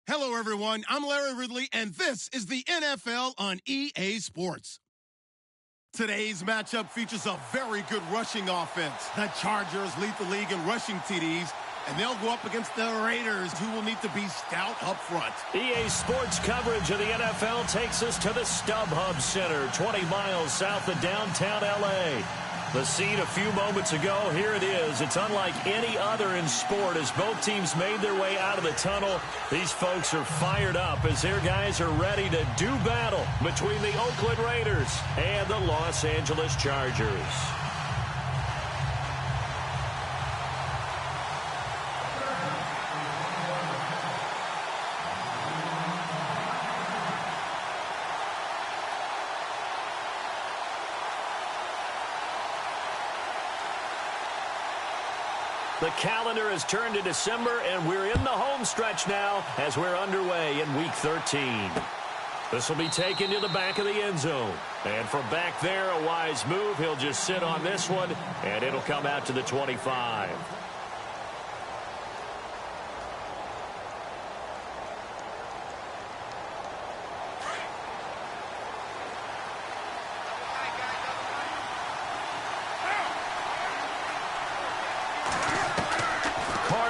Hello, everyone. I'm Larry Ridley, and this is the NFL on EA Sports. Today's matchup features a very good rushing offense. The Chargers lead the league in rushing TDs, and they'll go up against the Raiders, who will need to be stout up front. EA Sports coverage of the NFL takes us to the StubHub Center, 20 miles south of downtown L.A. The scene a few moments ago, here it is. It's unlike any other in sport as both teams made their way out of the tunnel. These folks are fired up as their guys are ready to do battle between the Oakland Raiders and the Los Angeles Chargers. The calendar has turned to December, and we're in the home stretch now as we're underway in Week 13. This will be taken to the back of the end zone. And from back there, a wise move. He'll just sit on this one, and it'll come out to the 25.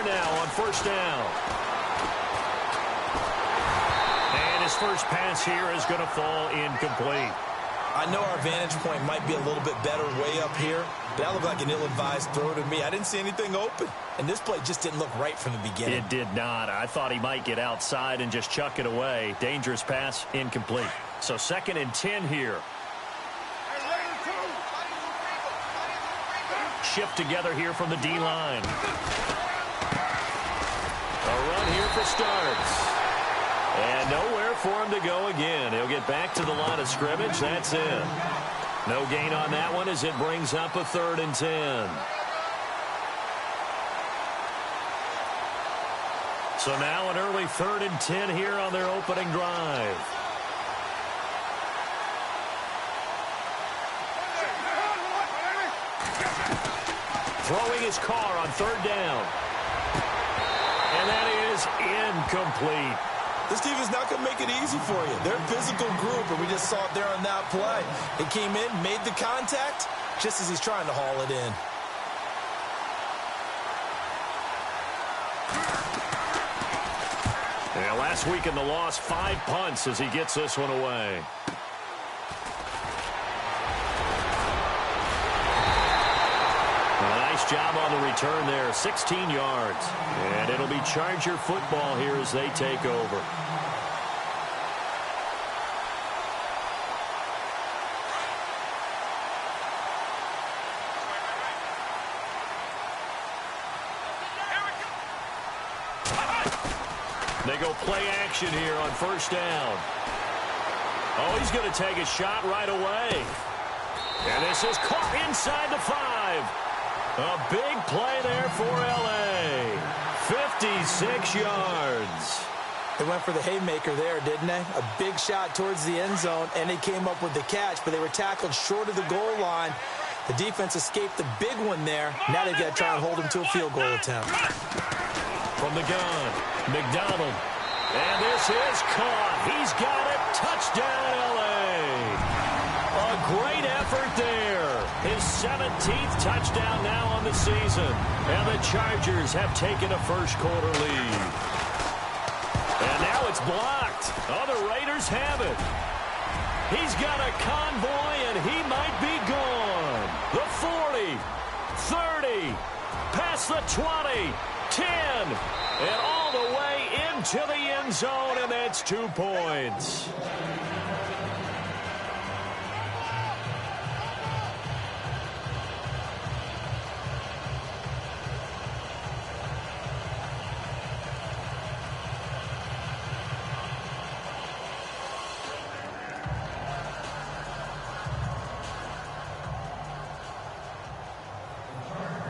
Now on first down. And his first pass here is going to fall incomplete. I know our vantage point might be a little bit better way up here, but that looked like an ill-advised throw to me. I didn't see anything open, and this play just didn't look right from the beginning. It did not. I thought he might get outside and just chuck it away. Dangerous pass, incomplete. So 2nd and 10 here. Shift together here from the D-line. A run here for starts. And nowhere for him to go again. He'll get back to the line of scrimmage. That's it. No gain on that one as it brings up a 3rd and 10. So now an early 3rd and 10 here on their opening drive. Throwing his car on 3rd down. And that is incomplete. This team is not going to make it easy for you. They're a physical group, and we just saw it there on that play. It came in, made the contact, just as he's trying to haul it in. Yeah, last week in the loss, 5 punts as he gets this one away. Nice job on the return there, 16 yards. And it'll be Charger football here as they take over. They go play action here on first down. Oh, he's going to take a shot right away. And this is caught inside the 5. A big play there for L.A. 56 yards. They went for the haymaker there, didn't they? A big shot towards the end zone, and they came up with the catch, but they were tackled short of the goal line. The defense escaped the big one there. Now they've got to try and hold them to a field goal attempt. From the gun, McDonald. And this is caught. He's got it. Touchdown, L.A. A great effort there. His 17th touchdown now on the season. And the Chargers have taken a first-quarter lead. And now it's blocked. Oh, the Raiders have it. He's got a convoy, and he might be gone. The 40, 30, past the 20, 10, and all the way into the end zone, and that's 2 points.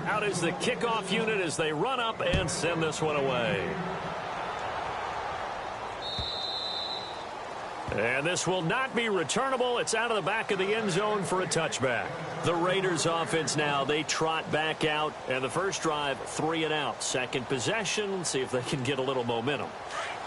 Out is the kickoff unit as they run up and send this one away. And this will not be returnable. It's out of the back of the end zone for a touchback. The Raiders offense now, they trot back out. And the first drive, 3 and out. Second possession, see if they can get a little momentum.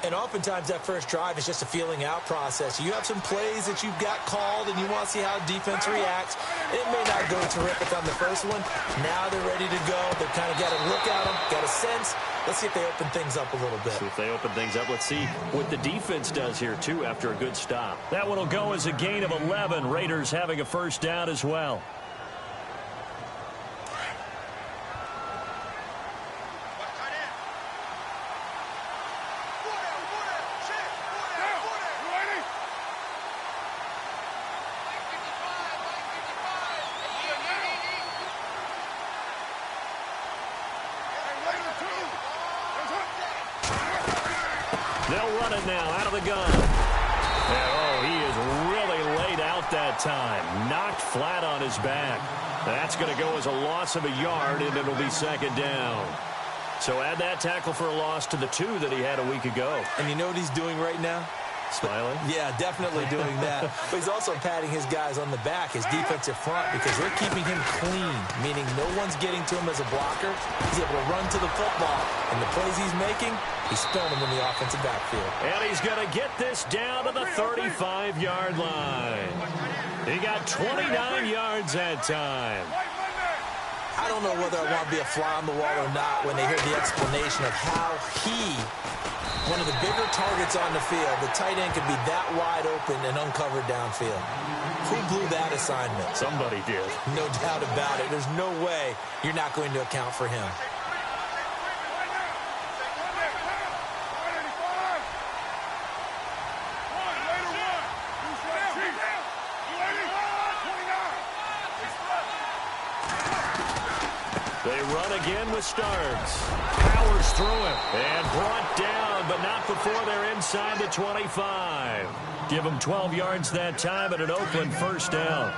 And oftentimes that first drive is just a feeling out process. You have some plays that you've got called and you want to see how defense reacts. It may not go terrific on the first one. Now they're ready to go. They've kind of got a look at them, got a sense. Let's see if they open things up a little bit. See if they open things up. Let's see what the defense does here, too, after a good stop. That one will go as a gain of 11. Raiders having a first down as well. They'll run it now out of the gun. And, oh, he is really laid out that time. Knocked flat on his back. That's going to go as a loss of a yard, and it'll be second down. So add that tackle for a loss to the 2 that he had a week ago. And you know what he's doing right now? Smiling? Yeah, definitely doing that. But he's also patting his guys on the back, his defensive front, because they're keeping him clean, meaning no one's getting to him as a blocker. He's able to run to the football. And the plays he's making, he's throwing them in the offensive backfield. And he's going to get this down to the 35-yard line. He got 29 yards that time. I don't know whether I want to be a fly on the wall or not when they hear the explanation of how he, one of the bigger targets on the field, the tight end could be that wide open and uncovered downfield. Who blew that assignment? Somebody did. No doubt about it. There's no way you're not going to account for him. They run again with Starks. Powers through him and brought down, but not before they're inside the 25. Give them 12 yards that time and an Oakland first down.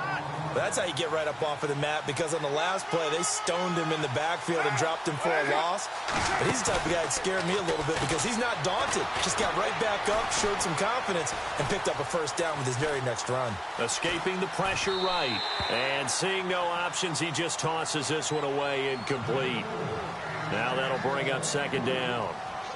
That's how you get right up off of the mat, because on the last play, they stoned him in the backfield and dropped him for a loss. But he's the type of guy that scared me a little bit because he's not daunted. Just got right back up, showed some confidence, and picked up a first down with his very next run. Escaping the pressure right. And seeing no options, he just tosses this one away incomplete. Now that'll bring up second down.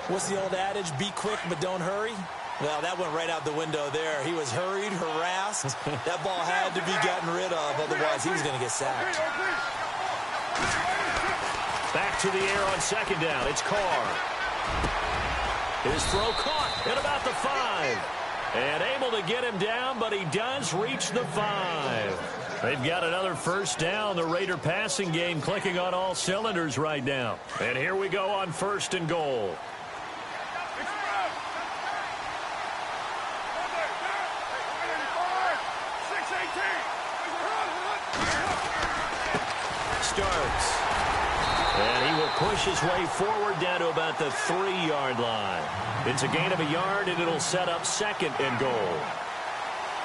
What's the old adage? Be quick, but don't hurry. Well, that went right out the window there. He was hurried, harassed. That ball had to be gotten rid of, otherwise he was going to get sacked. Back to the air on second down. It's Carr. His throw caught at about the 5. And able to get him down, but he does reach the 5. They've got another first down. The Raider passing game clicking on all cylinders right now. And here we go on first and goal. Starts. And he will push his way forward down to about the 3-yard line. It's a gain of a yard, and it'll set up second and goal.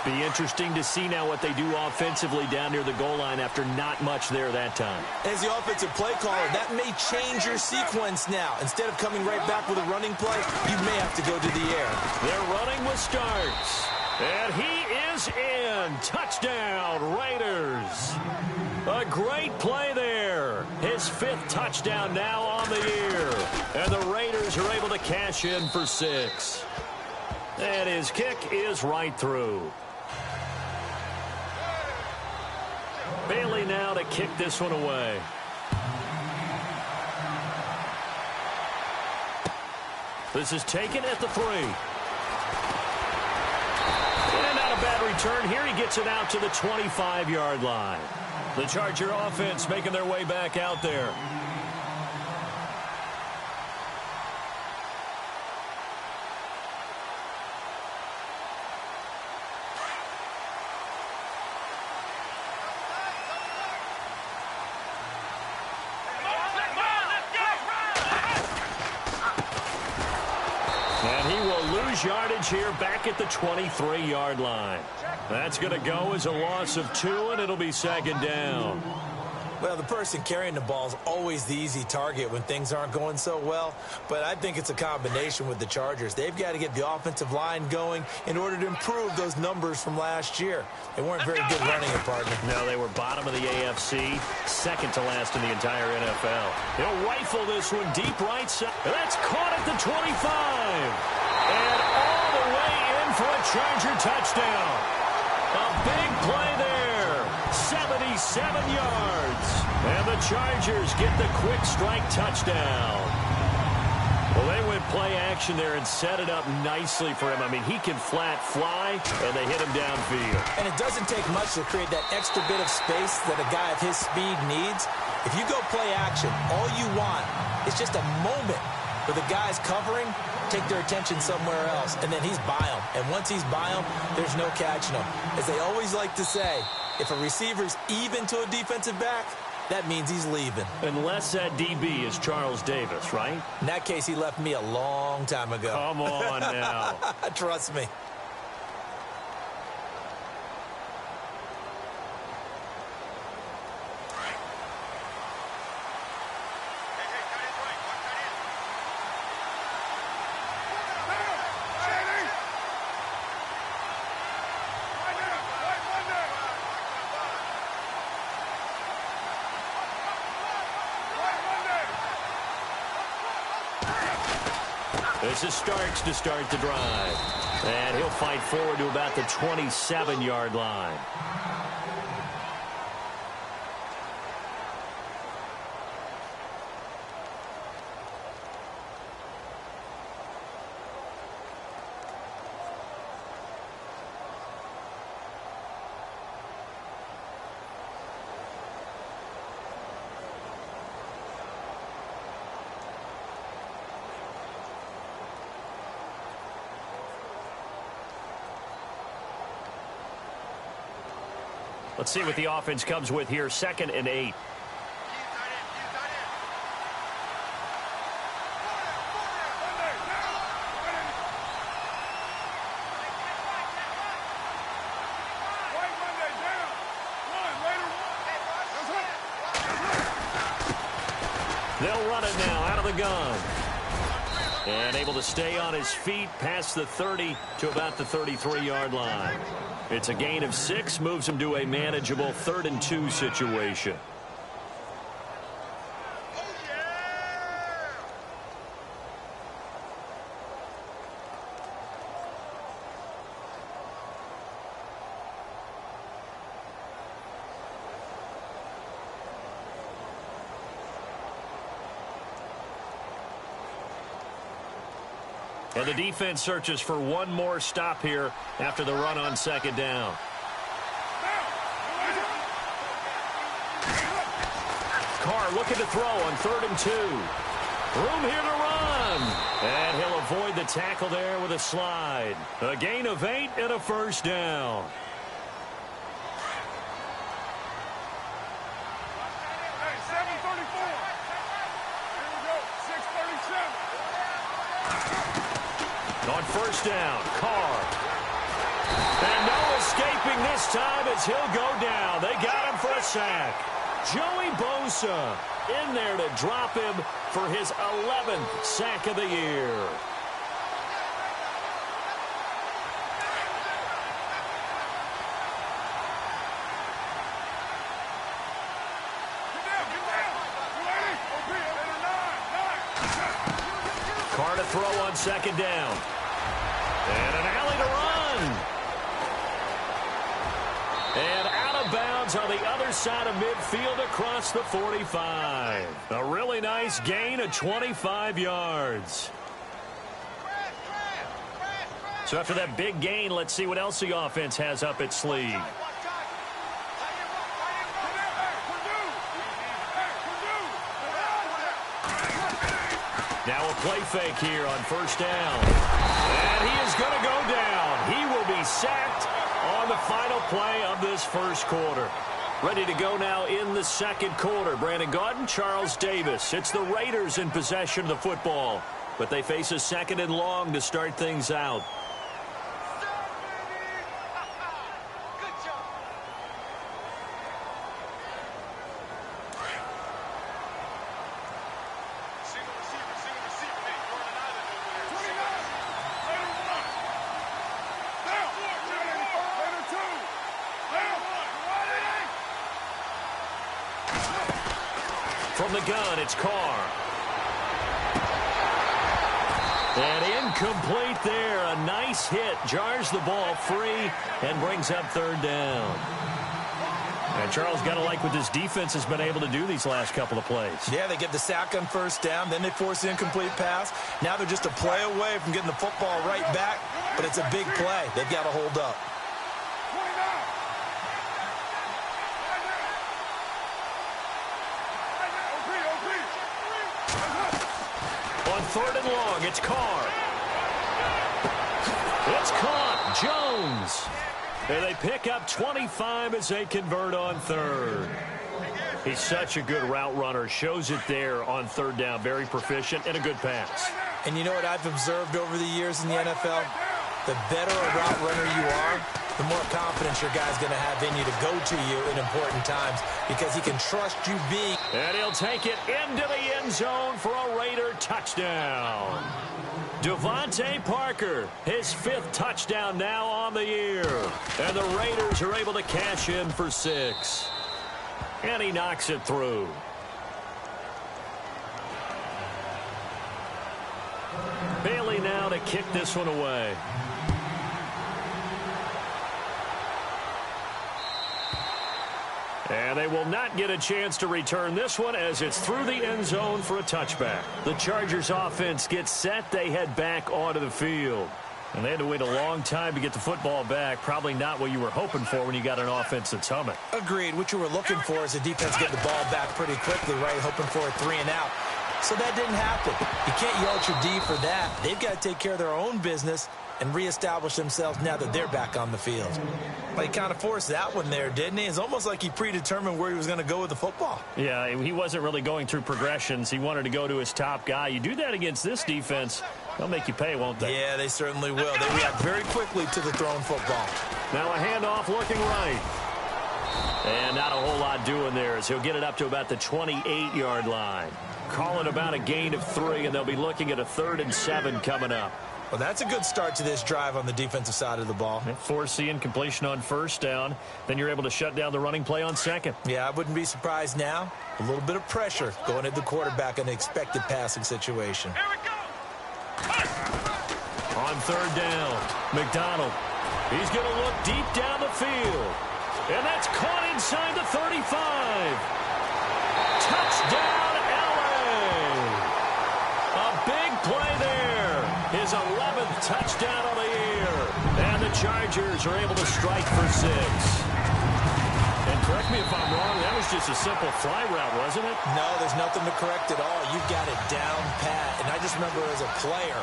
Be interesting to see now what they do offensively down near the goal line after not much there that time. As the offensive play caller, that may change your sequence now. Instead of coming right back with a running play, you may have to go to the air. They're running with Starks. And he is in. Touchdown, Raiders. A great play there. His 5th touchdown now on the year. And the Raiders are able to cash in for 6. And his kick is right through. Bailey now to kick this one away. This is taken at the 3. And not a bad return here. He gets it out to the 25-yard line. The Charger offense making their way back out there. And he will lose yardage here back at the 23-yard line. That's going to go as a loss of 2, and it'll be second down. Well, the person carrying the ball is always the easy target when things aren't going so well. But I think it's a combination with the Chargers. They've got to get the offensive line going in order to improve those numbers from last year. They weren't very good running it, partner. No, they were bottom of the AFC, second to last in the entire NFL. He'll rifle this one deep right side. That's caught at the 25. And all the way in for a Charger touchdown. A big play there. 77 yards. And the Chargers get the quick strike touchdown. Well, they went play action there and set it up nicely for him. I mean, he can flat fly, and they hit him downfield. And it doesn't take much to create that extra bit of space that a guy of his speed needs. If you go play action, all you want is just a moment where the guy's covering, take their attention somewhere else, and then he's by him. And once he's by him, there's no catching him. As they always like to say, if a receiver's even to a defensive back, that means he's leaving. Unless that DB is Charles Davis, right? In that case, he left me a long time ago. Come on now. Trust me. This is Starks to start the drive. And he'll fight forward to about the 27-yard line. Let's see what the offense comes with here. 2nd and 8. They'll run it now out of the gun. And able to stay on his feet past the 30 to about the 33-yard line. It's a gain of 6, moves him to a manageable 3rd and 2 situation. And the defense searches for one more stop here after the run on 2nd down. Carr looking to throw on 3rd and 2. Room here to run. And he'll avoid the tackle there with a slide. A gain of 8 and a 1st down. On 1st down, Carr. And no escaping this time as he'll go down. They got him for a sack. Joey Bosa in there to drop him for his 11th sack of the year. Carr to throw on 2nd down. And an alley to run. And out of bounds on the other side of midfield across the 45. A really nice gain of 25 yards. So after that big gain, let's see what else the offense has up its sleeve. Now a play fake here on 1st down. And he is going to go down. He will be sacked on the final play of this 1st quarter. Ready to go now in the 2nd quarter. Brandon Gaudin, Charles Davis. It's the Raiders in possession of the football. But they face a 2nd and long to start things out. From the gun, it's Carr. And Incomplete there. A nice hit. Jars the ball free and brings up third down. And Charles, got to like what this defense has been able to do these last couple of plays. Yeah, they get the sack on first down, then they force the incomplete pass. Now they're just a play away from getting the football right back, but it's a big play. They've got to hold up. On third and long, it's Carr. It's caught. Jones. And they pick up 25 as they convert on third. He's such a good route runner. Shows it there on third down. Very proficient and a good pass. And you know what I've observed over the years in the NFL? The better a route runner you are, the more confidence your guy's going to have in you to go to you in important times because he can trust you being. And he'll take it into the end zone for a Raider touchdown. Devontae Parker, his 5th touchdown now on the year. And the Raiders are able to cash in for 6. And he knocks it through. Bailey now to kick this one away. And they will not get a chance to return this one as it's through the end zone for a touchback. The Chargers offense gets set. They head back onto the field. And they had to wait a long time to get the football back. Probably not what you were hoping for when you got an offense that's humming. Agreed. What you were looking for is the defense getting the ball back pretty quickly, right? Hoping for a 3 and out. So that didn't happen. You can't yell at your D for that. They've got to take care of their own business and reestablish themselves now that they're back on the field. But he kind of forced that one there, didn't he? It's almost like he predetermined where he was going to go with the football. Yeah, he wasn't really going through progressions. He wanted to go to his top guy. You do that against this defense, they'll make you pay, won't they? Yeah, they certainly will. They react very quickly to the thrown football. Now a handoff looking right. And not a whole lot doing there as he'll get it up to about the 28-yard line. Call it about a gain of 3, and they'll be looking at a 3rd and 7 coming up. Well, that's a good start to this drive on the defensive side of the ball. Force the incompletion on first down. Then you're able to shut down the running play on second. Yeah, I wouldn't be surprised now. A little bit of pressure going at the quarterback in an expected passing situation. Here we go. On third down, McDonald. He's going to look deep down the field. And that's caught inside the 35. Touchdown, L.A. A big play there. His 11th touchdown of the year. And the Chargers are able to strike for 6. And correct me if I'm wrong, that was just a simple fly route, wasn't it? No, there's nothing to correct at all. You've got it down pat. And I just remember as a player,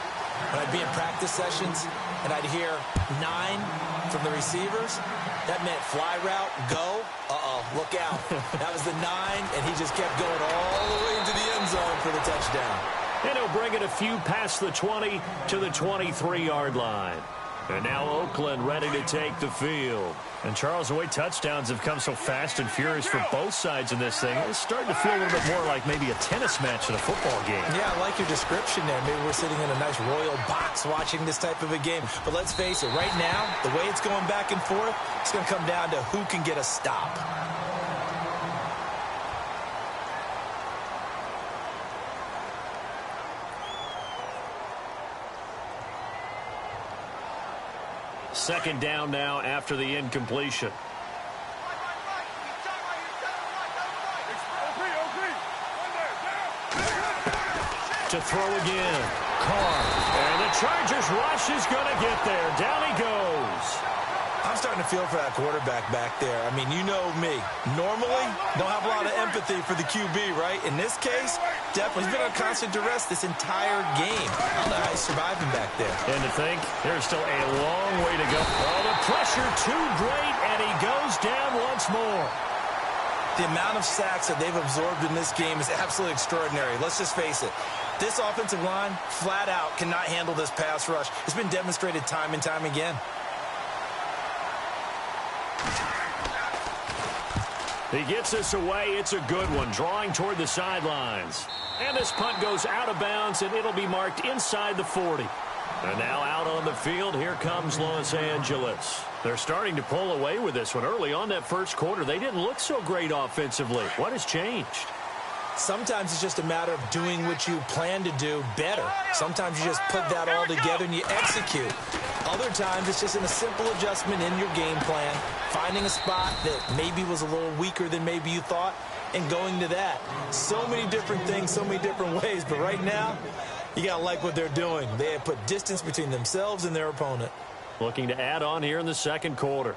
when I'd be in practice sessions and I'd hear 9 from the receivers, that meant fly route, go. Uh-oh, look out. That was the 9, and he just kept going all the way into the end zone for the touchdown. And he'll bring it a few past the 20 to the 23-yard line. And now Oakland ready to take the field. And Charles, the way touchdowns have come so fast and furious for both sides in this thing, it's starting to feel a little bit more like maybe a tennis match in a football game. Yeah, I like your description there. Maybe we're sitting in a nice royal box watching this type of a game. But let's face it, right now, the way it's going back and forth, it's going to come down to who can get a stop. Second down now after the incompletion. To throw again. Carr. And the Chargers rush is going to get there. Down he goes. I'm starting to feel for that quarterback back there. I mean, you know me. Normally, don't have a lot of empathy for the QB, right? In this case, definitely. He's been on constant duress this entire game. I don't know how he's surviving back there. And to think, there's still a long way to go. Oh, the pressure too great, and he goes down once more. The amount of sacks that they've absorbed in this game is absolutely extraordinary. Let's just face it. This offensive line, flat out, cannot handle this pass rush. It's been demonstrated time and time again. He gets this away. It's a good one, drawing toward the sidelines. And this punt goes out of bounds, and it'll be marked inside the 40. And now out on the field, here comes Los Angeles. They're starting to pull away with this one. Early on that first quarter, they didn't look so great offensively. What has changed? Sometimes it's just a matter of doing what you plan to do better. Sometimes you just put that all together and you execute. Other times it's just in a simple adjustment in your game plan, finding a spot that maybe was a little weaker than maybe you thought, and going to that. So many different things, so many different ways, but right now, you got to like what they're doing. They have put distance between themselves and their opponent. Looking to add on here in the second quarter.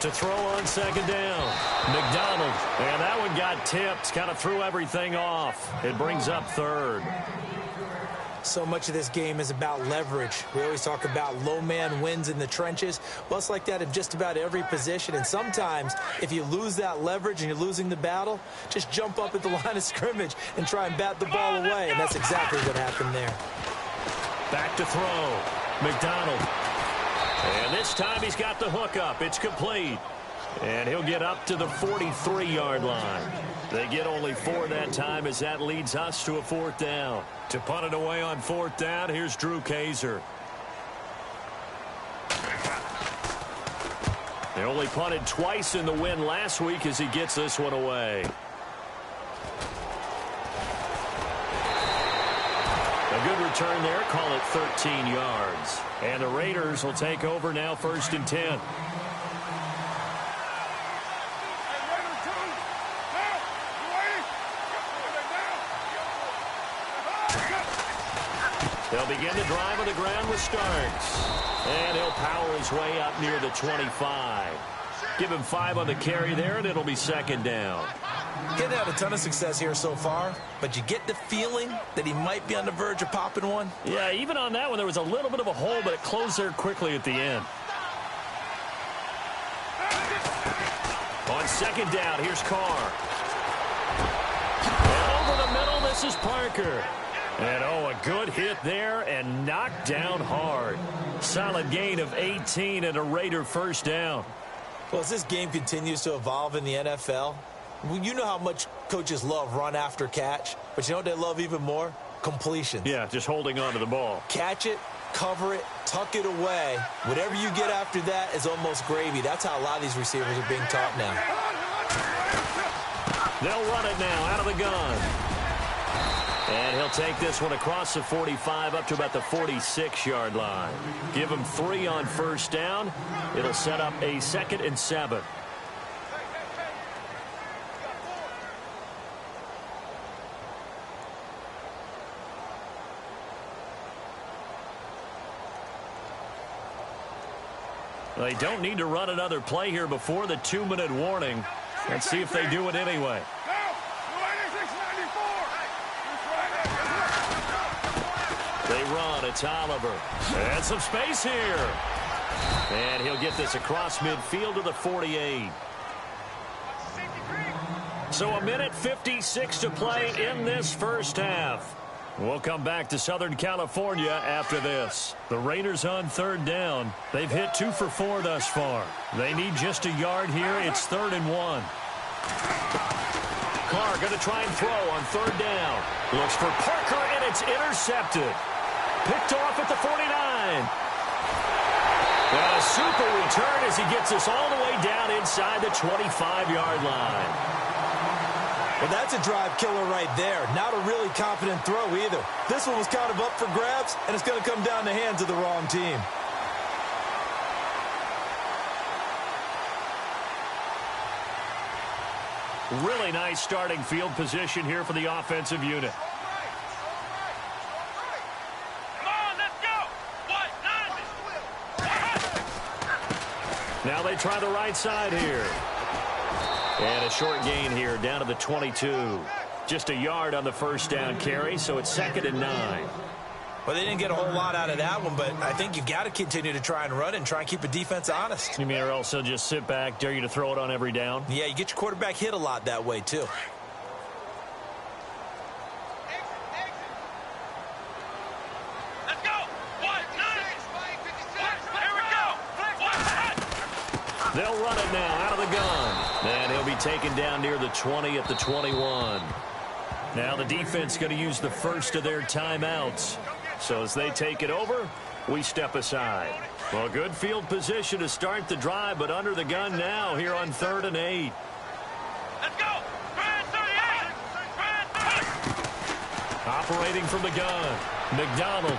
To throw on second down. McDonald. And that one got tipped. Kind of threw everything off. It brings up third. So much of this game is about leverage. We always talk about low man wins in the trenches. Well, it's like that in just about every position. And sometimes, if you lose that leverage and you're losing the battle, just jump up at the line of scrimmage and try and bat the ball away. And that's exactly what happened there. Back to throw. McDonald. And this time he's got the hook up. It's complete. And he'll get up to the 43-yard line. They get only 4 that time as that leads us to a 4th down. To punt it away on 4th down, here's Drew Kaiser. They only punted twice in the win last week as he gets this one away. A good return there. Call it 13 yards. And the Raiders will take over now 1st and 10. They'll begin to drive on the ground with Starks. And he'll power his way up near the 25. Give him 5 on the carry there, and it'll be 2nd down. Getting had a ton of success here so far, but you get the feeling that he might be on the verge of popping one. Yeah, even on that one, there was a little bit of a hole, but it closed there quickly at the end. On 2nd down, here's Carr. And over the middle, this is Parker. And, oh, a good hit there and knocked down hard. Solid gain of 18 and a Raider 1st down. Well, as this game continues to evolve in the NFL, you know how much coaches love run after catch, but you know what they love even more? Completion. Yeah, just holding on to the ball. Catch it, cover it, tuck it away. Whatever you get after that is almost gravy. That's how a lot of these receivers are being taught now. They'll run it now out of the gun. And he'll take this one across the 45 up to about the 46-yard line. Give him 3 on 1st down. It'll set up a 2nd and 7. They don't need to run another play here before the 2-minute warning. Let's see if they do it anyway. They run. It's Oliver. And some space here. And he'll get this across midfield to the 48. So 1:56 to play in this 1st half. We'll come back to Southern California after this. The Raiders on 3rd down. They've hit 2 for 4 thus far. They need just a yard here. It's 3rd and 1. Carr going to try and throw on 3rd down. Looks for Parker, and it's intercepted. Picked off at the 49. And a super return as he gets us all the way down inside the 25-yard line. Well, that's a drive killer right there. Not a really confident throw either. This one was kind of up for grabs, and it's going to come down the hands of the wrong team. Really nice starting field position here for the offensive unit. Now they try the right side here. And a short gain here down to the 22. Just a yard on the 1st down carry, so it's 2nd and 9. Well, they didn't get a whole lot out of that one, but I think you've got to continue to try and run and try and keep the defense honest. You mean or else they'll just sit back, dare you to throw it on every down? Yeah, you get your quarterback hit a lot that way, too. They'll run it right now out of the gun. And he'll be taken down near the 20 at the 21. Now the defense going to use the first of their timeouts. So as they take it over, we step aside. Well, good field position to start the drive, but under the gun now here on 3rd and 8. Let's go! Operating from the gun, McDonald.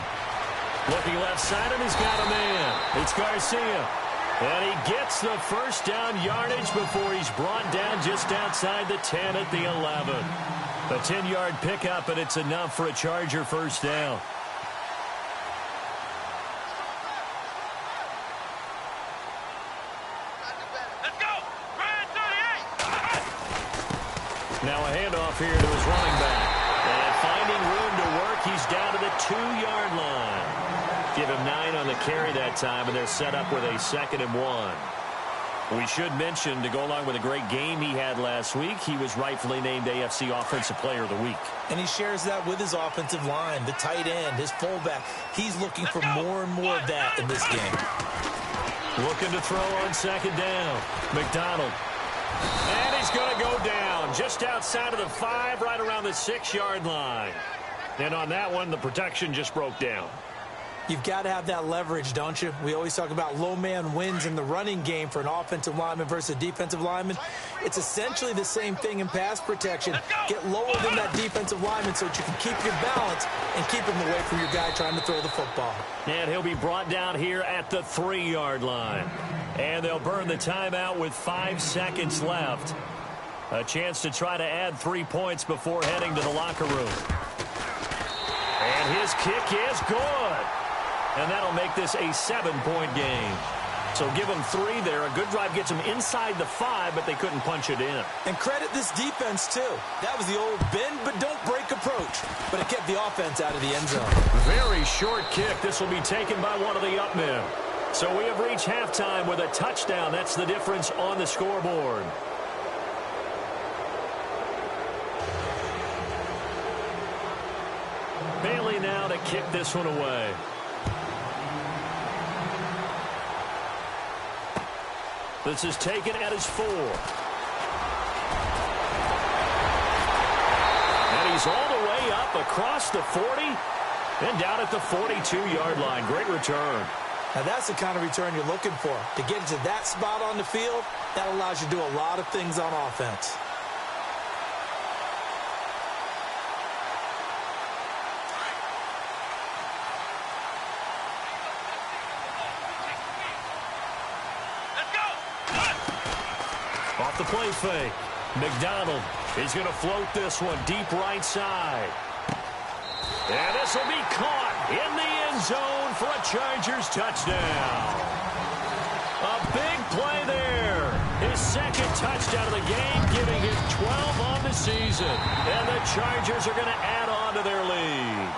Looking left side, and he's got a man. It's Garcia. And he gets the first down yardage before he's brought down just outside the 10 at the 11. A 10-yard pickup, and it's enough for a Charger first down. Let's go! Now a handoff here to his running back. And finding room to work, he's down to the 2-yard line. Give him 9 on the carry that time, and they're set up with a 2nd and 1. We should mention, to go along with a great game he had last week, he was rightfully named AFC Offensive Player of the Week. And he shares that with his offensive line, the tight end, his fullback. He's looking for more and more of that in this game. Looking to throw on 2nd down. McDonald. And he's going to go down just outside of the 5, right around the 6-yard line. And on that one, the protection just broke down. You've got to have that leverage, don't you? We always talk about low man wins in the running game for an offensive lineman versus a defensive lineman. It's essentially the same thing in pass protection. Get lower than that defensive lineman so that you can keep your balance and keep him away from your guy trying to throw the football. And he'll be brought down here at the 3-yard line. And they'll burn the timeout with 5 seconds left. A chance to try to add 3 points before heading to the locker room. And his kick is good. And that'll make this a 7-point game. So give them 3 there. A good drive gets them inside the 5, but they couldn't punch it in. And credit this defense, too. That was the old bend but don't break approach. But it kept the offense out of the end zone. Very short kick. This will be taken by one of the up men. So we have reached halftime with a touchdown. That's the difference on the scoreboard. Bailey now to kick this one away. This is taken at his 4. And he's all the way up across the 40 and down at the 42-yard line. Great return. Now, that's the kind of return you're looking for. To get into that spot on the field, that allows you to do a lot of things on offense. Off the play fake. McDonald is going to float this one deep right side. And this will be caught in the end zone for a Chargers touchdown. A big play there. His 2nd touchdown of the game, giving him 12 on the season. And the Chargers are going to add on to their lead.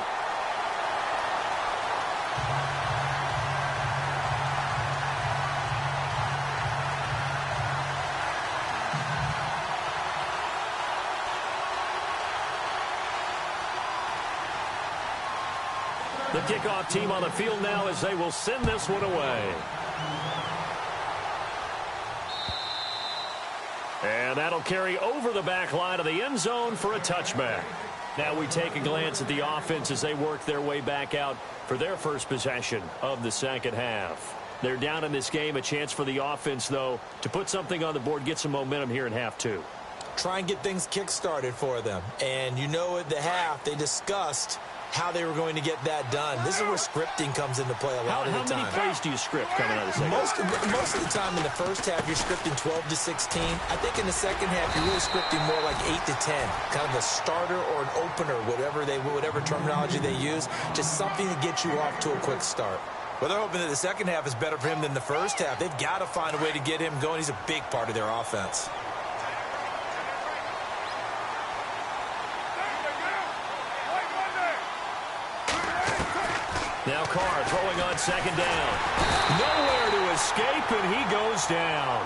The kickoff team on the field now as they will send this one away. And that'll carry over the back line of the end zone for a touchback. Now we take a glance at the offense as they work their way back out for their first possession of the 2nd half. They're down in this game. A chance for the offense, though, to put something on the board, get some momentum here in half 2. Try and get things kick-started for them. And you know at the half, they discussed how they were going to get that done. This is where scripting comes into play a lot of the time. How many plays do you script coming out of the second? Most of the time in the first half, you're scripting 12 to 16. I think in the second half, you're really scripting more like 8 to 10. Kind of a starter or an opener, whatever terminology they use. Just something to get you off to a quick start. Well, they're hoping that the second half is better for him than the first half. They've got to find a way to get him going. He's a big part of their offense. Now Carr throwing on 2nd down. Nowhere to escape, and he goes down.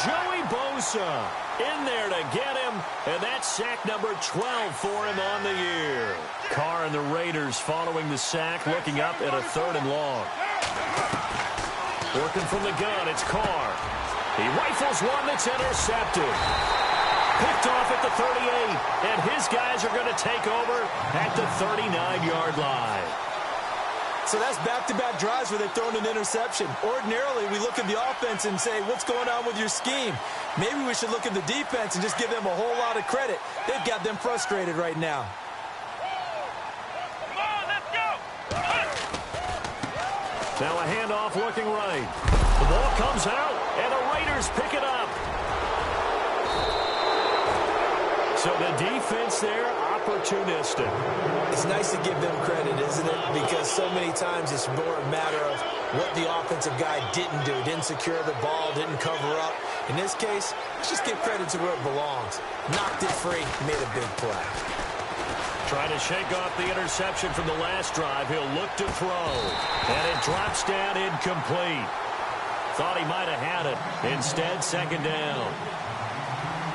Joey Bosa in there to get him, and that's sack number 12 for him on the year. Carr and the Raiders following the sack, looking up at a 3rd and long. Working from the gun, it's Carr. He rifles one that's intercepted. Picked off at the 38, and his guys are going to take over at the 39-yard line. So that's back-to-back drives where they've thrown an interception. Ordinarily, we look at the offense and say, what's going on with your scheme? Maybe we should look at the defense and just give them a whole lot of credit. They've got them frustrated right now. Come on, let's go! Now a handoff looking right. The ball comes out, and the Raiders pick it up. So the defense there, opportunistic. It's nice to give them credit, isn't it? Because so many times it's more a matter of what the offensive guy didn't do. Didn't secure the ball, didn't cover up. In this case, let's just give credit to where it belongs. Knocked it free, made a big play. Trying to shake off the interception from the last drive. He'll look to throw. And it drops down incomplete. Thought he might have had it. Instead, second down.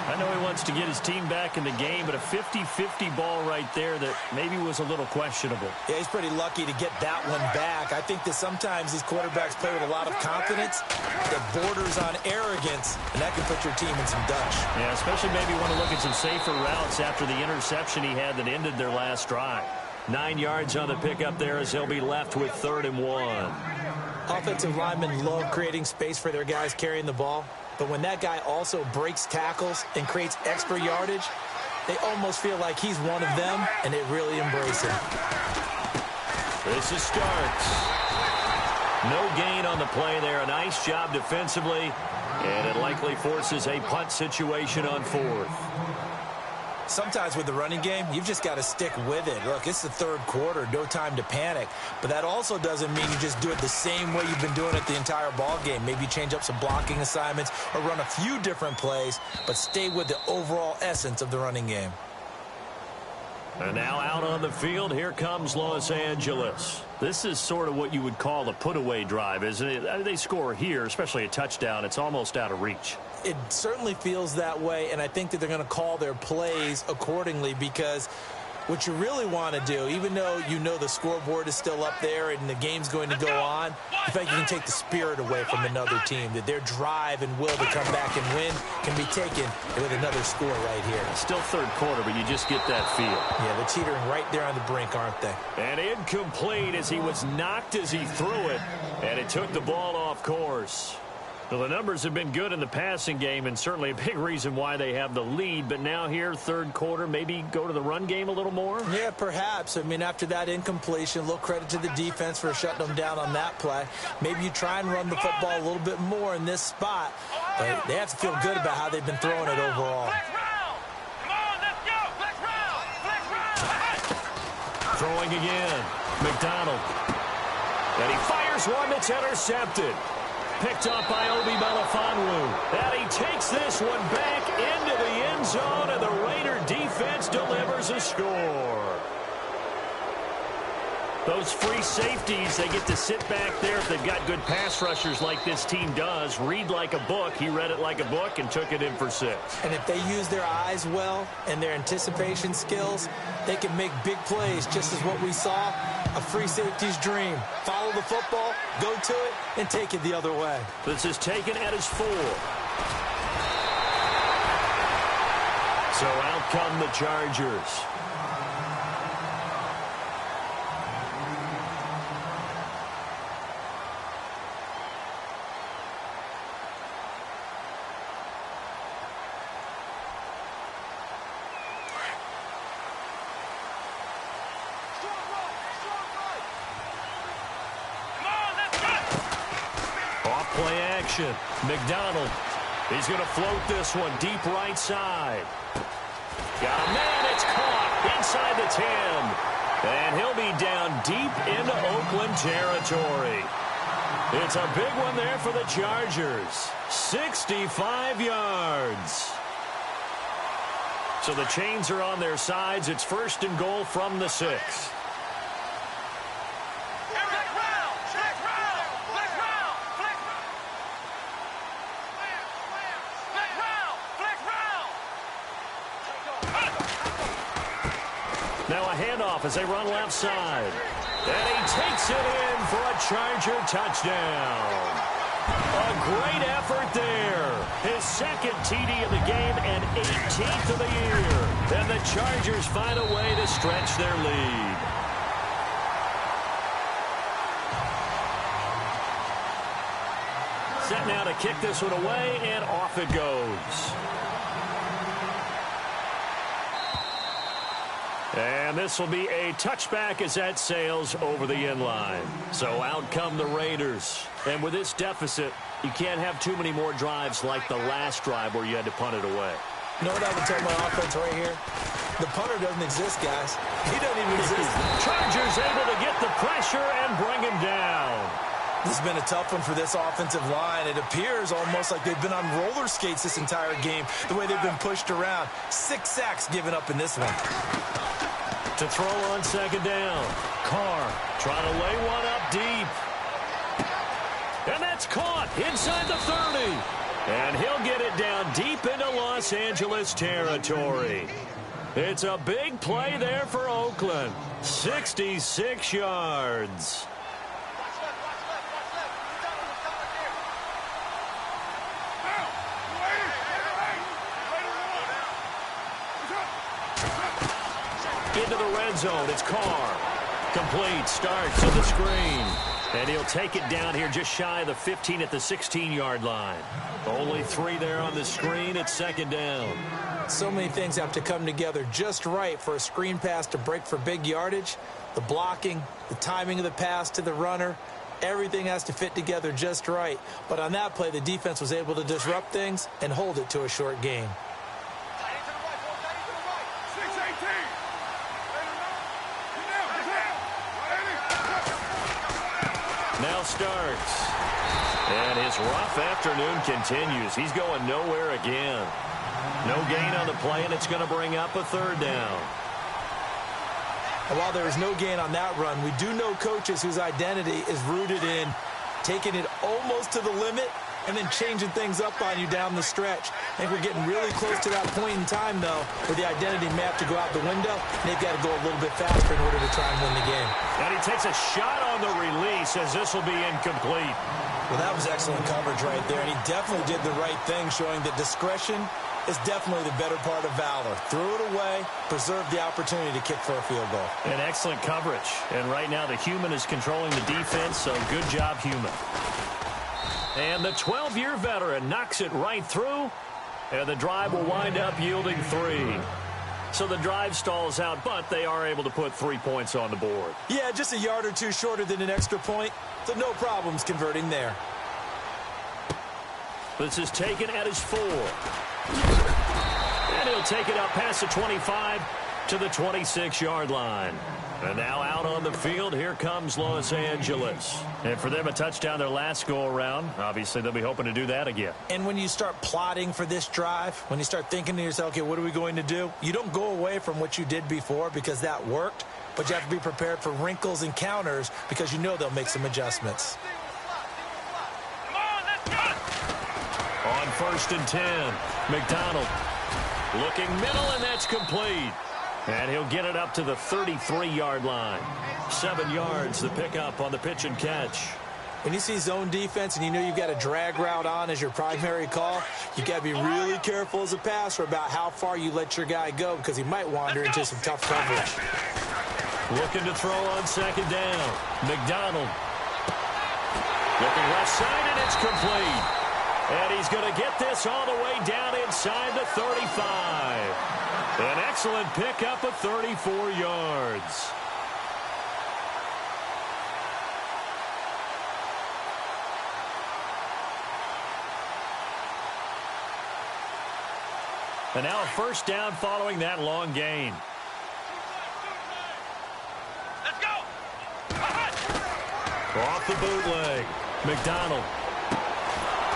I know he wants to get his team back in the game, but a 50-50 ball right there that maybe was a little questionable. Yeah, he's pretty lucky to get that one back. I think that sometimes these quarterbacks play with a lot of confidence that borders on arrogance, and that can put your team in some dutch. Yeah, especially maybe want to look at some safer routes after the interception he had that ended their last drive. 9 yards on the pickup there as they'll be left with 3rd and 1. Offensive linemen love creating space for their guys carrying the ball. But when that guy also breaks tackles and creates extra yardage, they almost feel like he's one of them, and they really embrace him. This is Starks. No gain on the play there. A nice job defensively, and it likely forces a punt situation on 4th. Sometimes with the running game, you've just got to stick with it. Look, it's the 3rd quarter, no time to panic. But that also doesn't mean you just do it the same way you've been doing it the entire ball game. Maybe change up some blocking assignments or run a few different plays, but stay with the overall essence of the running game. And now out on the field, here comes Los Angeles. This is sort of what you would call a put-away drive, isn't it? They score here, especially a touchdown. It's almost out of reach. It certainly feels that way, and I think that they're going to call their plays accordingly because what you really want to do, even though you know the scoreboard is still up there and the game's going to go on, I think you can take the spirit away from another team, that their drive and will to come back and win can be taken with another score right here. Still 3rd quarter, but you just get that feel. Yeah, they're teetering right there on the brink, aren't they? And incomplete as he was knocked as he threw it, and it took the ball off course. Well, the numbers have been good in the passing game and certainly a big reason why they have the lead. But now here, 3rd quarter, maybe go to the run game a little more? Yeah, perhaps. I mean, after that incompletion, a little credit to the defense for shutting them down on that play. Maybe you try and run the football a little bit more in this spot. But they have to feel good about how they've been throwing it overall. Throwing again. McDonald. And he fires one that's intercepted. Picked up by Obi Melifonwu. And he takes this one back into the end zone, and the Raider defense delivers a score. Those free safeties, they get to sit back there if they've got good pass rushers like this team does. Read like a book. He read it like a book and took it in for 6. And if they use their eyes well and their anticipation skills, they can make big plays, just as what we saw, a free safety's dream. Follow the football, go to it, and take it the other way. This is taken at his 4. So out come the Chargers. Play action. McDonald. He's going to float this one deep right side. Got a man. It's caught inside the 10. And he'll be down deep into Oakland territory. It's a big one there for the Chargers. 65 yards. So the chains are on their sides. It's 1st and goal from the 6. Now a handoff as they run left side. And he takes it in for a Charger touchdown. A great effort there. His second TD of the game and 18th of the year. And the Chargers find a way to stretch their lead. Set now to kick this one away, and off it goes. And this will be a touchback as that sails over the end line. So out come the Raiders. And with this deficit, you can't have too many more drives like the last drive where you had to punt it away. You know what I would tell my offense right here? The punter doesn't exist, guys. He doesn't even exist. Chargers able to get the pressure and bring him down. This has been a tough one for this offensive line. It appears almost like they've been on roller skates this entire game, the way they've been pushed around. 6 sacks given up in this one. To throw on second down. Carr trying to lay one up deep. And that's caught inside the 30. And he'll get it down deep into Los Angeles territory. It's a big play there for Oakland. 66 yards. Into the red zone, it's Carr. Complete, starts on the screen. And he'll take it down here just shy of the 15 at the 16-yard line. Only 3 there on the screen at second down. So many things have to come together just right for a screen pass to break for big yardage. The blocking, the timing of the pass to the runner, everything has to fit together just right. But on that play, the defense was able to disrupt things and hold it to a short gain. Now starts. And his rough afternoon continues. He's going nowhere again. No gain on the play, and it's going to bring up a third down. And while there is no gain on that run, we do know coaches whose identity is rooted in taking it almost to the limit and then changing things up on you down the stretch. I think we're getting really close to that point in time, though, where the identity may have to go out the window, and they've got to go a little bit faster in order to try and win the game. And he takes a shot on the release as this will be incomplete. Well, that was excellent coverage right there, and he definitely did the right thing, showing that discretion is definitely the better part of valor. Threw it away, preserved the opportunity to kick for a field goal. And excellent coverage. And right now the human is controlling the defense, so good job, human. And the 12-year veteran knocks it right through, and the drive will wind up yielding 3. So the drive stalls out, but they are able to put 3 points on the board. Yeah, just a yard or two shorter than an extra point, so no problems converting there. This is taken at his 4. And he'll take it up past the 25 to the 26-yard line. And now out on the field, here comes Los Angeles. And for them, a touchdown their last go-around. Obviously, they'll be hoping to do that again. And when you start plotting for this drive, when you start thinking to yourself, okay, what are we going to do? You don't go away from what you did before because that worked, but you have to be prepared for wrinkles and counters because you know they'll make some adjustments. On 1st and 10, McDonald looking middle, and that's complete. And he'll get it up to the 33-yard line. 7 yards, the pickup on the pitch and catch. When you see zone defense and you know you've got a drag route on as your primary call, you've got to be really careful as a passer about how far you let your guy go because he might wander into some tough coverage. Looking to throw on second down. McDonald. Looking left side, and it's complete. And he's going to get this all the way down inside the 35. An excellent pickup of 34 yards. And now a first down following that long gain. Let's go! Off the bootleg. McDonald.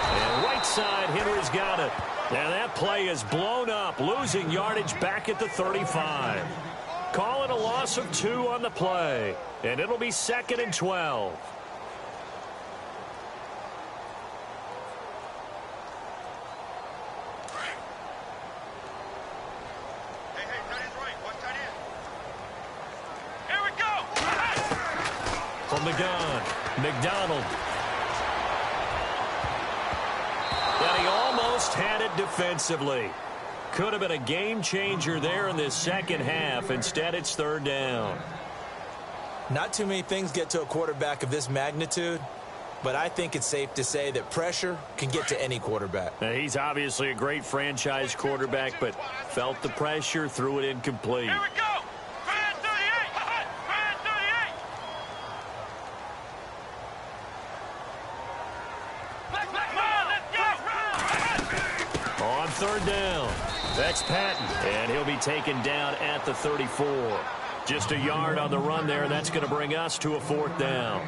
And right side, Henry's got it. And that play is blown up, losing yardage back at the 35. Call it a loss of 2 on the play. And it'll be 2nd and 12. Hey, tight end's right. Watch tight end. Here we go! From the gun, McDonald. had it defensively. Could have been a game changer there in this second half. Instead, it's third down. Not too many things get to a quarterback of this magnitude, but I think it's safe to say that pressure can get to any quarterback. Now, he's obviously a great franchise quarterback, but felt the pressure, threw it incomplete. Here we go. Fan 38. Fan 38. Let's go. On third down, that's Patton, and he'll be taken down at the 34. Just a yard on the run there. That's going to bring us to a fourth down.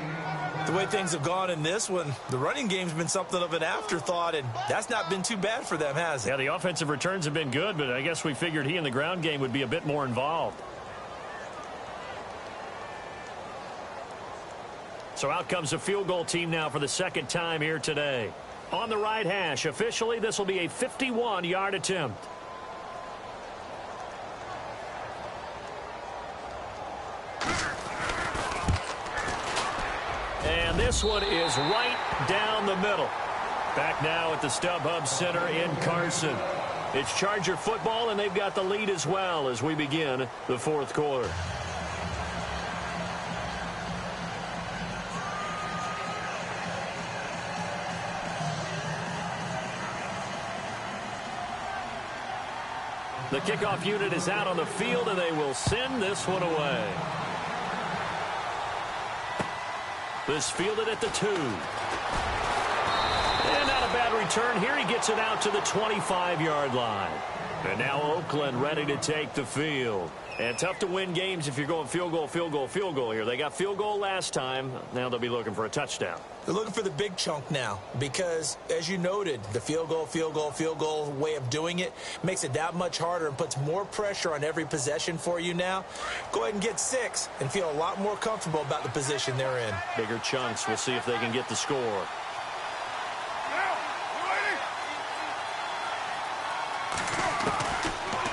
The way things have gone in this one, the running game's been something of an afterthought, and that's not been too bad for them, has it? Yeah, the offensive returns have been good, but I guess we figured he in the ground game would be a bit more involved. So out comes a field goal team now for the second time here today. On the right hash, officially this will be a 51-yard attempt. And this one is right down the middle. Back now at the StubHub Center in Carson. It's Charger football, and they've got the lead as well as we begin the fourth quarter. The kickoff unit is out on the field, and they will send this one away. This fielded at the 2. And not a bad return here. He gets it out to the 25-yard line. And now Oakland ready to take the field. And tough to win games if you're going field goal, field goal, field goal here. They got field goal last time. Now they'll be looking for a touchdown. They're looking for the big chunk now because, as you noted, the field goal, field goal, field goal way of doing it makes it that much harder and puts more pressure on every possession for you now. Go ahead and get 6 and feel a lot more comfortable about the position they're in. Bigger chunks. We'll see if they can get the score.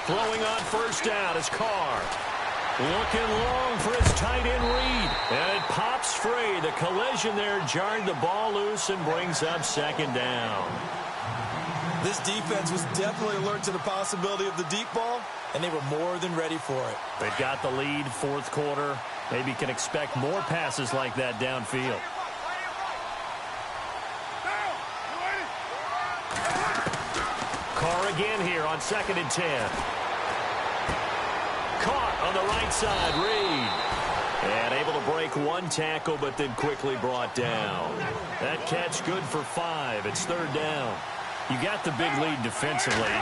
Throwing on first down is Carr. Looking long for his tight end Reed. And it pops free. The collision there jarred the ball loose and brings up second down. This defense was definitely alert to the possibility of the deep ball, and they were more than ready for it. They've got the lead, fourth quarter. Maybe can expect more passes like that downfield. Carr again here on 2nd and 10. Caught on the right side, Reed. And able to break one tackle, but then quickly brought down. That catch good for 5. It's third down. You got the big lead defensively.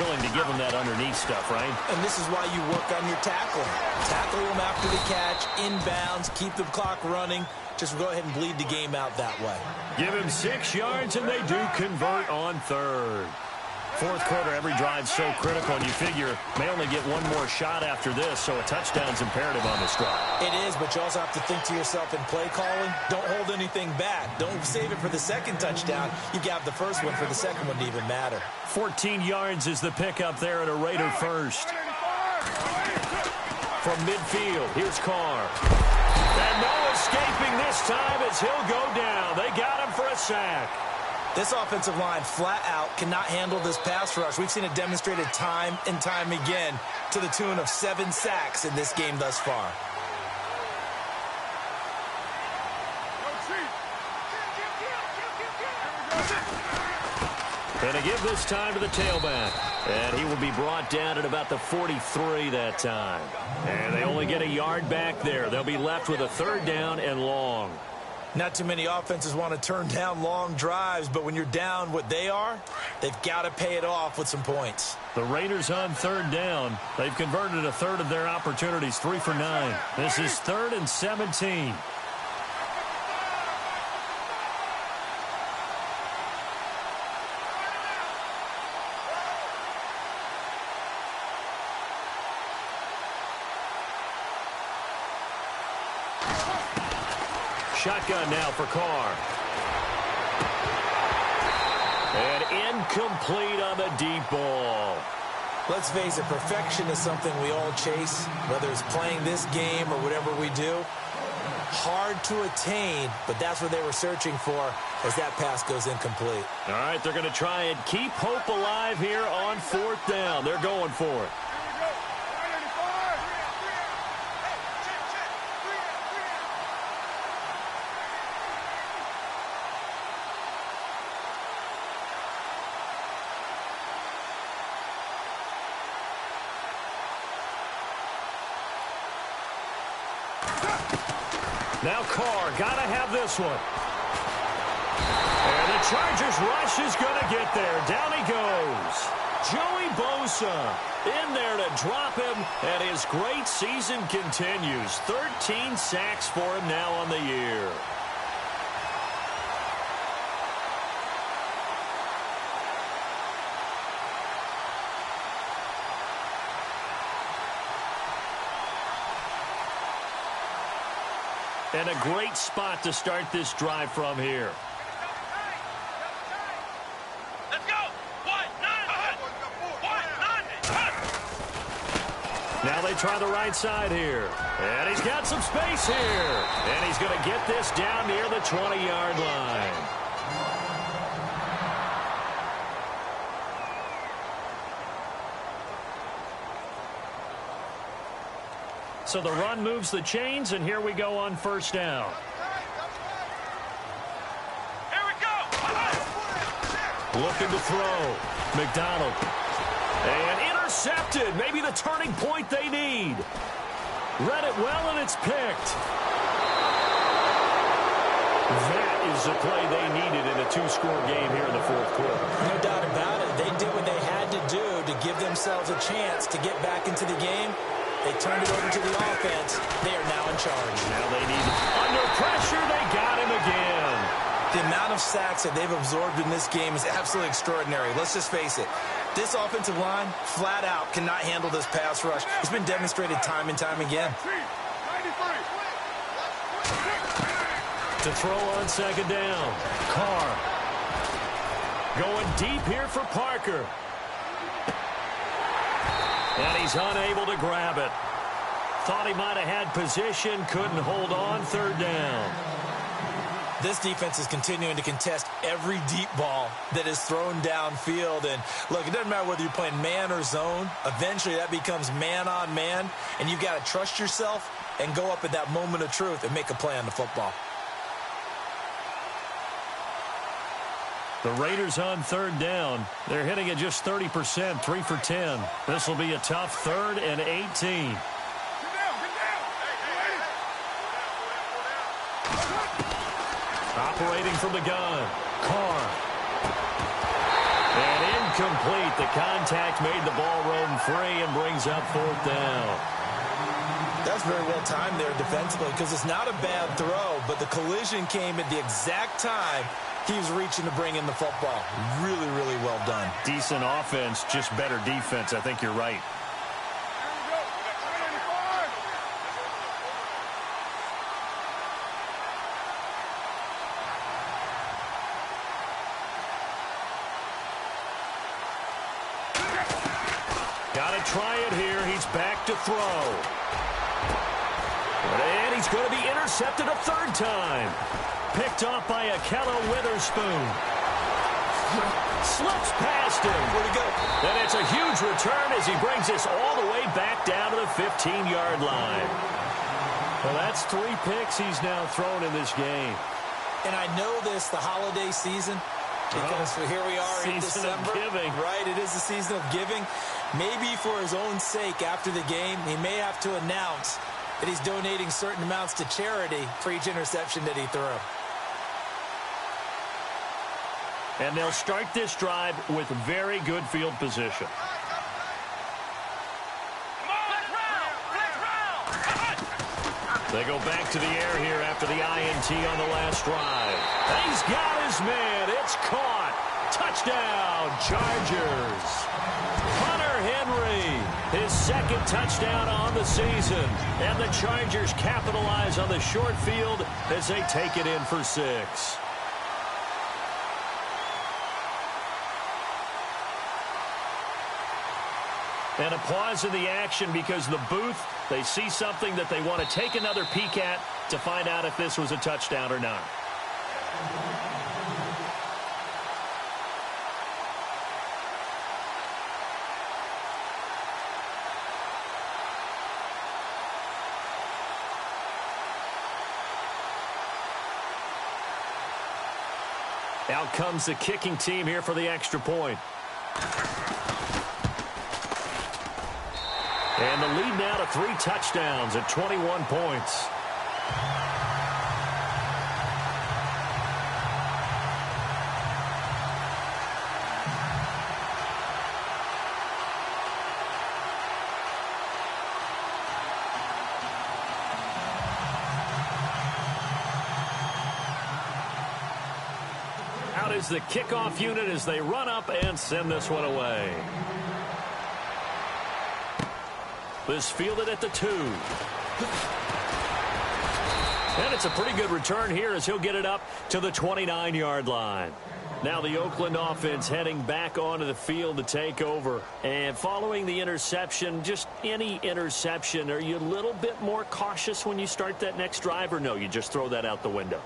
Willing to give them that underneath stuff, right? And this is why you work on your tackling. Tackle them after the catch, inbounds, keep the clock running. Just go ahead and bleed the game out that way. Give him 6 yards, and they do convert on third. Fourth quarter, every drive so critical, and you figure may only get one more shot after this, so a touchdown's imperative on this drive. It is, but you also have to think to yourself in play calling, don't hold anything back. Don't save it for the second touchdown. You got the first one for the second one to even matter. 14 yards is the pickup there at a Raider first. From midfield, here's Carr. And no escaping this time as he'll go down. They got him for a sack. This offensive line flat out cannot handle this pass rush. We've seen it demonstrated time and time again to the tune of 7 sacks in this game thus far. And a give this time to the tailback. And he will be brought down at about the 43 that time. And they only get a yard back there. They'll be left with a third down and long. Not too many offenses want to turn down long drives, but when you're down what they are, they've got to pay it off with some points. The Raiders on third down. They've converted a third of their opportunities, 3 for 9. This is 3rd and 17. Shotgun now for Carr. And incomplete on the deep ball. Let's face it, perfection is something we all chase, whether it's playing this game or whatever we do. Hard to attain, but that's what they were searching for as that pass goes incomplete. All right, they're going to try and keep hope alive here on 4th down. They're going for it. Now Carr, got to have this one. And the Chargers rush is going to get there. Down he goes. Joey Bosa in there to drop him, and his great season continues. 13 sacks for him now on the year. And a great spot to start this drive from here. Let's go. 1-9. Now they try the right side here. And he's got some space here. And he's going to get this down near the 20-yard line. So the run moves the chains, and here we go on 1st down. Here we go. Looking to throw. McDonald. And intercepted. Maybe the turning point they need. Read it well, and it's picked. That is the play they needed in a 2-score game here in the 4th quarter. No doubt about it. They did what they had to do to give themselves a chance to get back into the game. They turned it over to the offense. They are now in charge. Now they need under pressure. They got him again. The amount of sacks that they've absorbed in this game is absolutely extraordinary. Let's just face it. This offensive line, flat out, cannot handle this pass rush. It's been demonstrated time and time again. To throw on 2nd down. Carr. Going deep here for Parker. And he's unable to grab it. Thought he might have had position, couldn't hold on. 3rd down. This defense is continuing to contest every deep ball that is thrown downfield. And look, it doesn't matter whether you're playing man or zone. Eventually that becomes man on man. And you've got to trust yourself and go up at that moment of truth and make a play on the football. The Raiders on 3rd down. They're hitting at just 30%, 3 for 10. This will be a tough 3rd and 18. Operating from the gun. Carr. And incomplete. The contact made the ball roam free and brings up 4th down. That's very well timed there defensively because it's not a bad throw, but the collision came at the exact time he was reaching to bring in the football. Really, really well done. Decent offense, just better defense. I think you're right. Got to try it here. He's back to throw. And he's going to be intercepted a 3rd time. Picked off by Akello Witherspoon. Slips past him. Where'd he go? And it's a huge return as he brings us all the way back down to the 15-yard line. Well, that's 3 picks he's now thrown in this game. And I know this, the holiday season, because here we are in December. Season of giving. Right, it is the season of giving. Maybe for his own sake after the game, he may have to announce that he's donating certain amounts to charity for each interception that he threw. And they'll start this drive with very good field position. They go back to the air here after the INT on the last drive. And he's got his man. It's caught. Touchdown, Chargers. Hunter Henry, his 2nd touchdown on the season. And the Chargers capitalize on the short field as they take it in for 6. And a pause in the action because the booth, they see something that they want to take another peek at to find out if this was a touchdown or not. Out comes the kicking team here for the extra point. And the lead now to 3 touchdowns at 21 points. Out is the kickoff unit as they run up and send this one away. This fielded at the 2. And it's a pretty good return here as he'll get it up to the 29-yard line. Now the Oakland offense heading back onto the field to take over. And following the interception, just any interception, are you a little bit more cautious when you start that next drive, or no, you just throw that out the window?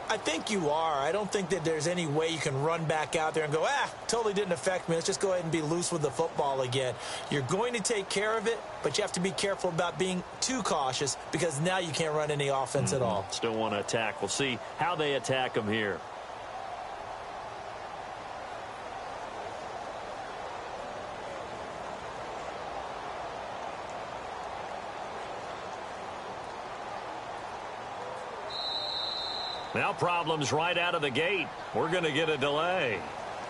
I think you are. I don't think that there's any way you can run back out there and go, totally didn't affect me. Let's just go ahead and be loose with the football again. You're going to take care of it, but you have to be careful about being too cautious because now you can't run any offense at all. Still want to attack. We'll see how they attack them here. Now problems right out of the gate. We're going to get a delay.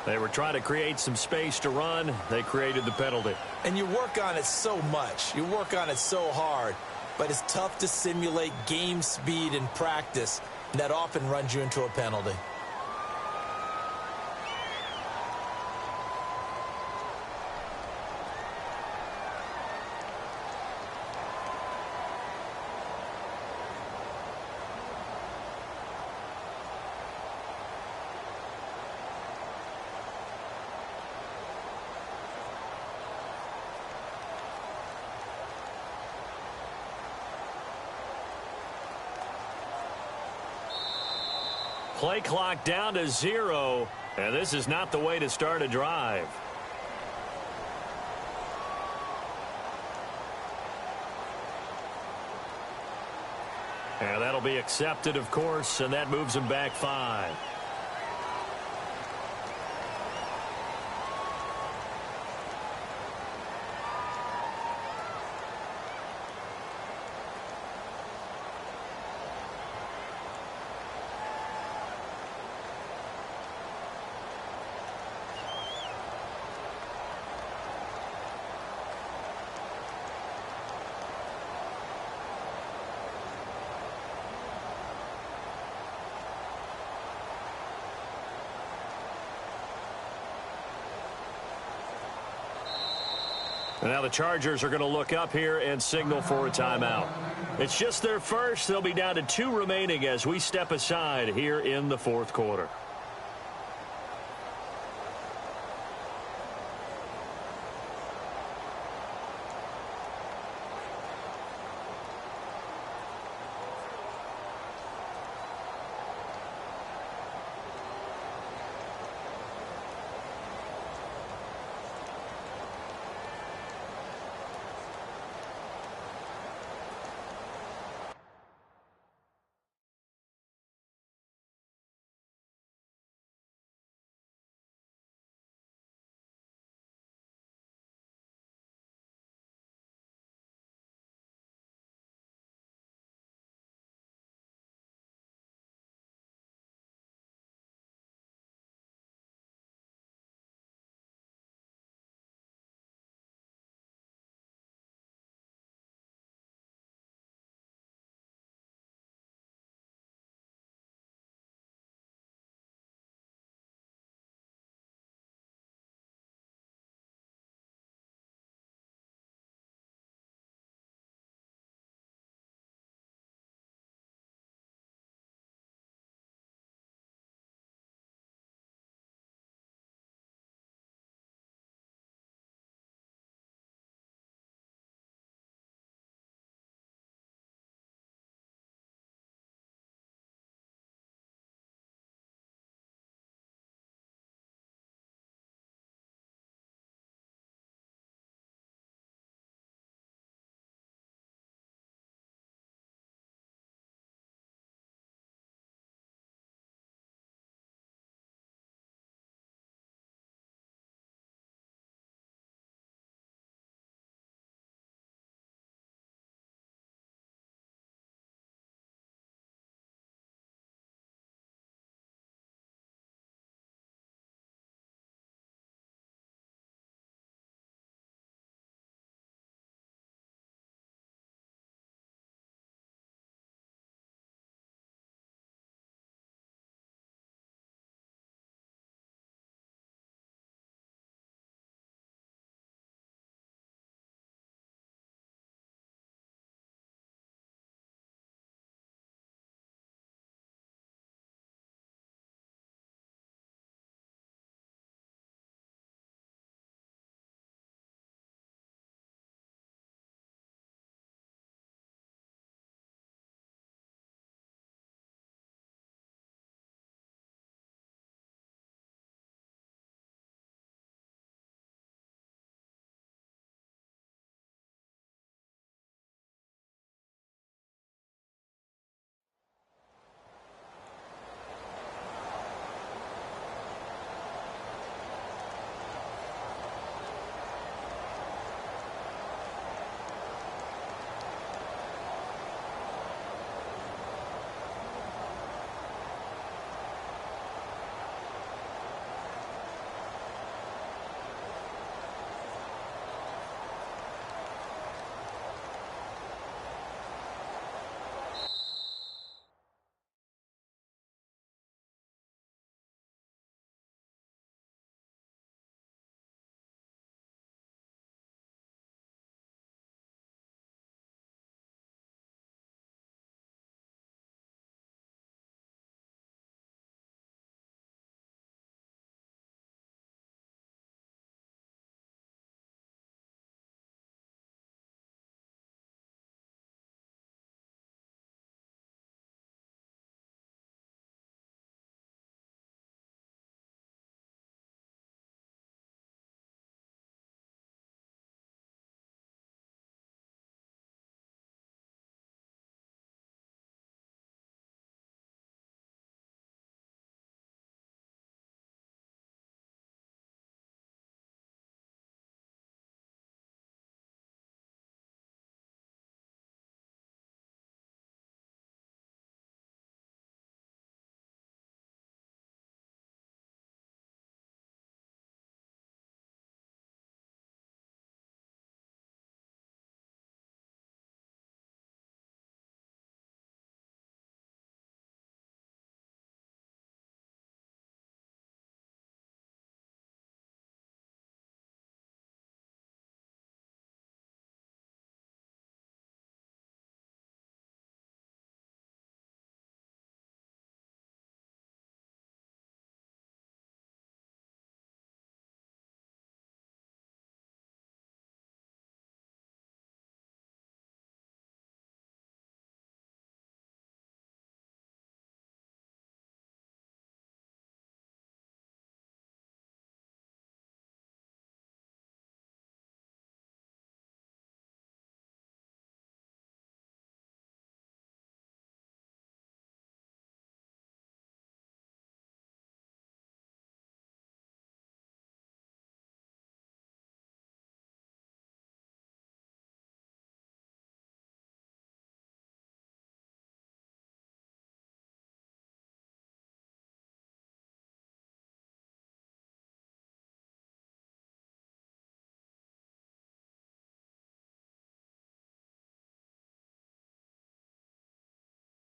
They were trying to create some space to run. They created the penalty. And you work on it so much. You work on it so hard. But it's tough to simulate game speed in practice. And that often runs you into a penalty. Play clock down to 0, and this is not the way to start a drive. And that'll be accepted, of course, and that moves him back 5. And now the Chargers are going to look up here and signal for a timeout. It's just their first. They'll be down to 2 remaining as we step aside here in the 4th quarter.